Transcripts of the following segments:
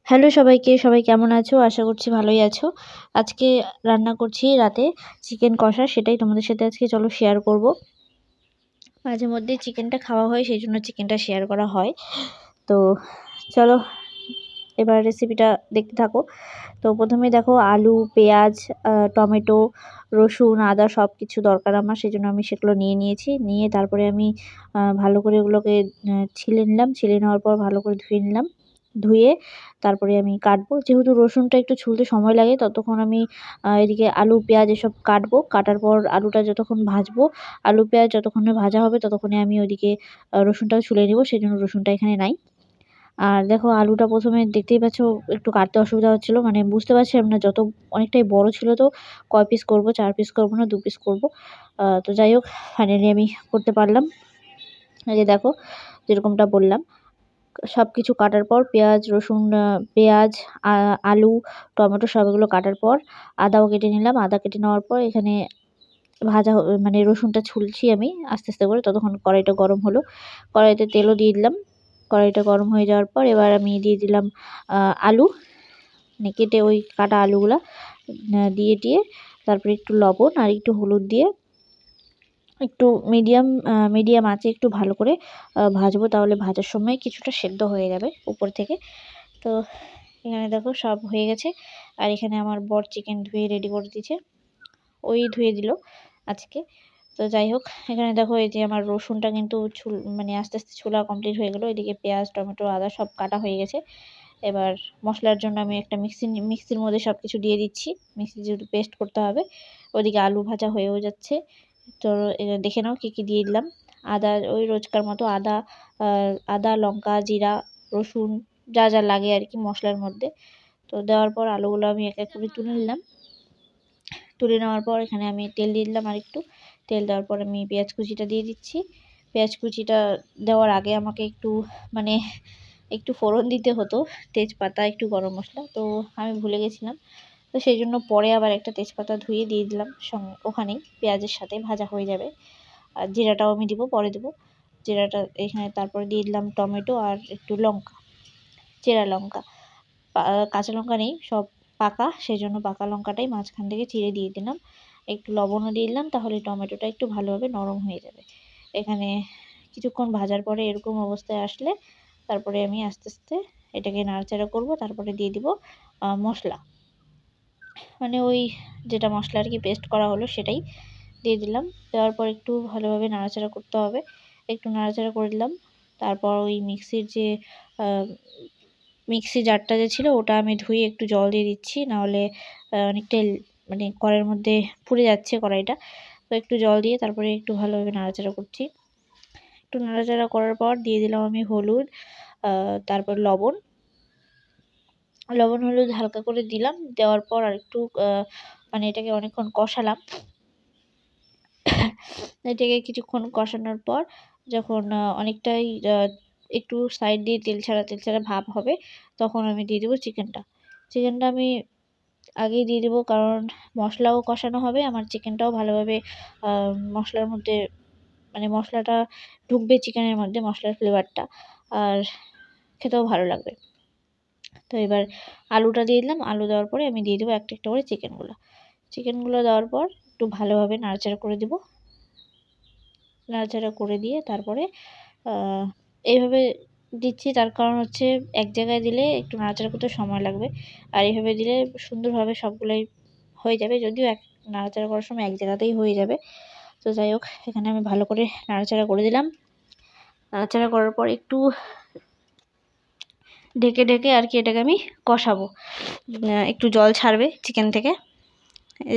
Hello সবাইকে, সবাই কেমন আছো? আশা করছি ভালোই আছো। আজকে রান্না করছি রাতে চিকেন কষা, সেটাই তোমাদের সাথে আজকে চলো শেয়ার করব। মাঝে মধ্যে চিকেনটা খাওয়া হয়, সেই জন্য চিকেনটা শেয়ার করা হয়। তো চলো এবার রেসিপিটা দেখতে থাকো। তো প্রথমে দেখো আলু, পেঁয়াজ, টমেটো, রসুন, আদা সব কিছু দরকার আমার, সেই জন্য আমি সেগুলো নিয়ে নিয়েছি। নিয়ে তারপরে আমি ভালো করে ওগুলোকে ছিলে নিলাম। ছিলে নেওয়ার পর ভালো করে ধুয়ে নিলাম। ধুয়ে তারপরে আমি কাটবো। যেহেতু রসুনটা একটু ছুলতে সময় লাগে, ততক্ষণ আমি এদিকে আলু, পেঁয়াজ এসব কাটবো। কাটার পর আলুটা যতক্ষণ ভাজবো, আলু, পেঁয়াজ যতক্ষণে ভাজা হবে ততক্ষণে আমি ওইদিকে রসুনটাও ছুলে নেবো, সেই জন্য রসুনটা এখানে নাই। আর দেখো আলুটা প্রথমে দেখতেই পাচ্ছ একটু কাটতে অসুবিধা হচ্ছিলো, মানে বুঝতে পারছিলাম না, অনেকটাই বড় ছিল, তো কয় পিস করব, 4 পিস করব না 2 পিস করব। তো যাই হোক, ফাইনালি আমি করতে পারলাম। এই যে দেখো, যেরকমটা বললাম, সব কিছু কাটার পর পেঁয়াজ, রসুন, পেঁয়াজ, আলু, টমেটো সবগুলো কাটার পর আদাও কেটে নিলাম। আদা কেটে নেওয়ার পর এখানে মানে রসুনটা ছুলছি আমি আস্তে আস্তে করে। ততক্ষণ কড়াইটা গরম হলো, কড়াইতে তেলও দিয়ে দিলাম। কড়াইটা গরম হয়ে যাওয়ার পর এবার আমি দিয়ে দিলাম আলু, মানে কেটে ওই কাটা আলুগুলা দিয়ে তারপরে একটু লবণ আর একটু হলুদ দিয়ে একটু মিডিয়াম আঁচে একটু ভালো করে ভাজবো, তাহলে ভাজার সময় কিছুটা সেদ্ধ হয়ে যাবে উপর থেকে। তো এখানে দেখো সব হয়ে গেছে। আর এখানে আমার বর চিকেন ধুয়ে রেডি করে দিয়েছে, ওই ধুয়ে দিল আজকে। তো যাই হোক, এখানে দেখো এই যে আমার রসুনটা কিন্তু মানে আস্তে আস্তে ছোলা কমপ্লিট হয়ে গেলো। এদিকে পেঁয়াজ, টমেটো, আদা সব কাটা হয়ে গেছে। এবার মশলার জন্য আমি একটা মিক্সির মধ্যে সব কিছু দিয়ে দিচ্ছি। মিক্সি যেহেতু পেস্ট করতে হবে। ওদিকে আলু ভাজা হয়েও যাচ্ছে। তো দেখে নাও কী কী দিয়ে দিলাম। আদা ওই রোজকার মতো আদা, লঙ্কা, জিরা, রসুন, যা যা লাগে আর কি মশলার মধ্যে। তো দেওয়ার পর আলুগুলো আমি এক এক করে তুলে নিলাম। তুলে নেওয়ার পর এখানে আমি তেল দিয়ে দিলাম, আর একটু তেল দেওয়ার পর আমি পেঁয়াজ কুচিটা দিয়ে দিচ্ছি। পেঁয়াজ কুচিটা দেওয়ার আগে আমাকে মানে একটু ফোড়ন দিতে হতো, তেজপাতা, একটু গরম মশলা, তো আমি ভুলে গেছিলাম। তো সেই জন্য পরে আবার একটা তেজপাতা ধুয়ে দিয়ে দিলাম ওখানেই, পেঁয়াজের সাথে ভাজা হয়ে যাবে। আর জিরাটাও আমি দিব, পরে দেবো জিরাটা এখানে। তারপরে দিয়ে দিলাম টমেটো আর একটু লঙ্কা, চেরা লঙ্কা। কাঁচা লঙ্কা নেই, সব পাকা, সেই জন্য পাকা লঙ্কাটাই মাঝখান থেকে চিড়ে দিয়ে দিলাম। একটু লবণও দিয়ে দিলাম, তাহলে টমেটোটা একটু ভালোভাবে নরম হয়ে যাবে। এখানে কিছুক্ষণ ভাজার পরে এরকম অবস্থায় আসলে তারপরে আমি আস্তে আস্তে এটাকে নাড়াচাড়া করব। তারপরে দিয়ে দিব মশলা, মানে ওই যেটা মশলা আর কি পেস্ট করা হলো সেটাই দিয়ে দিলাম। দেওয়ার পর একটু ভালোভাবে নাড়াচাড়া করতে হবে। একটু নাড়াচাড়া করে দিলাম। তারপর ওই মিক্সি জারটা যে ছিল ওটা আমি ধুয়ে একটু জল দিয়ে দিচ্ছি, নাহলে অনেকটাই মানে কড়াইয়ের মধ্যে পুড়ে যাচ্ছে কড়াইটা। তো একটু জল দিয়ে তারপরে একটু ভালোভাবে নাড়াচাড়া করছি। একটু নাড়াচাড়া করার পর দিয়ে দিলাম আমি হলুদ, তারপর লবণ হলুদ হালকা করে দিলাম। দেওয়ার পর আর একটু মানে এটাকে অনেকক্ষণ কষালাম। এটাকে কিছুক্ষণ কষানোর পর যখন অনেকটাই একটু সাইড দিয়ে তেল ছাড়া ভাব হবে, তখন আমি দিয়ে দেবো চিকেনটা আমি আগেই দিয়ে দেবো, কারণ মশলাও কষানো হবে, আমার চিকেনটাও ভালোভাবে মশলার মধ্যে, মানে মশলাটা ঢুকবে চিকেনের মধ্যে, মশলার ফ্লেভারটা, আর খেতেও ভালো লাগবে। তো এবার আলুটা দিয়ে দিলাম। আলু দেওয়ার পরে আমি দিয়ে দেবো একটা একটা করে চিকেনগুলো দেওয়ার পর একটু ভালোভাবে নাড়াচাড়া করে দেবো। নাড়াচাড়া করে দিয়ে তারপরে এইভাবে দিচ্ছি, তার কারণ হচ্ছে এক জায়গায় দিলে একটু নাড়াচাড়া করতে সময় লাগবে, আর এইভাবে দিলে সুন্দরভাবে সবগুলোই হয়ে যাবে। যদিও নাড়াচাড়া করার সময় এক জায়গাতেই হয়ে যাবে। তো যাই হোক, এখানে আমি ভালো করে নাড়াচাড়া করে দিলাম। নাড়াচাড়া করার পর একটু ঢেকে আর কি এটাকে আমি কষাবো। একটু জল ছাড়বে চিকেন থেকে,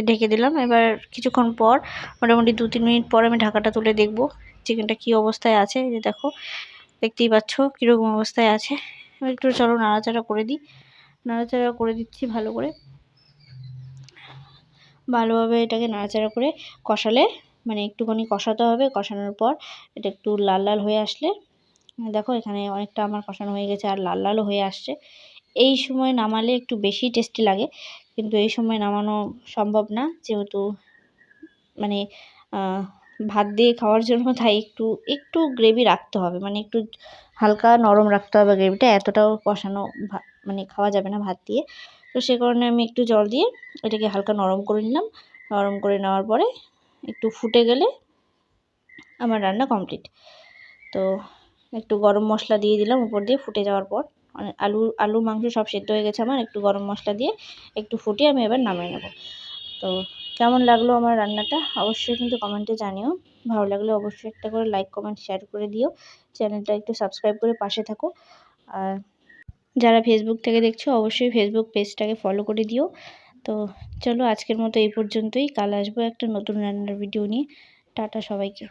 ঢেকে দিলাম। এবার কিছুক্ষণ পর, মোটামুটি 2-3 মিনিট পর আমি ঢাকাটা তুলে দেখব চিকেনটা কী অবস্থায় আছে। এই যে দেখো, দেখতেই পাচ্ছ কীরকম অবস্থায় আছে। এবার একটু চলো নাড়াচাড়া করে দিই। নাড়াচাড়া করে দিচ্ছি ভালোভাবে এটাকে নাড়াচাড়া করে কষালে, মানে একটুখানি কষাতে হবে। কষানোর পর এটা একটু লাল লাল হয়ে আসলে, দেখো এখানে অনেকটা আমার কষানো হয়ে গেছে আর লাল লালও হয়ে আসছে। এই সময় নামালে একটু বেশি টেস্টি লাগে, কিন্তু এই সময় নামানো সম্ভব না, যেহেতু মানে ভাত দিয়ে খাওয়ার জন্য, তাই একটু গ্রেভি রাখতে হবে, মানে একটু হালকা নরম রাখতে হবে গ্রেভিটা, এতটাও কষানো মানে খাওয়া যাবে না ভাত দিয়ে। তো সে কারণে আমি একটু জল দিয়ে এটাকে হালকা নরম করে নিলাম। নরম করে নেওয়ার পরে একটু ফুটে গেলে আমার রান্না কমপ্লিট। তো একটু গরম মশলা দিয়ে দিলাম উপর দিয়ে ফুটে যাওয়ার পর, মানে আলু মাংস সব সেদ্ধ হয়ে গেছে আমার। একটু গরম মশলা দিয়ে একটু ফুটিয়ে আমি এবার নামিয়ে নেব। তো কেমন লাগলো আমার রান্নাটা অবশ্যই কিন্তু কমেন্টে জানিও। ভালো লাগলে অবশ্যই একটা করে লাইক কমেন্ট শেয়ার করে দিও। চ্যানেলটা একটু সাবস্ক্রাইব করে পাশে থাকো। আর যারা ফেসবুক থেকে দেখছো অবশ্যই ফেসবুক পেজটাকে ফলো করে দিও। তো চলো আজকের মতো এই পর্যন্তই। কাল আসবো একটা নতুন রান্নার ভিডিও নিয়ে। টাটা সবাইকে।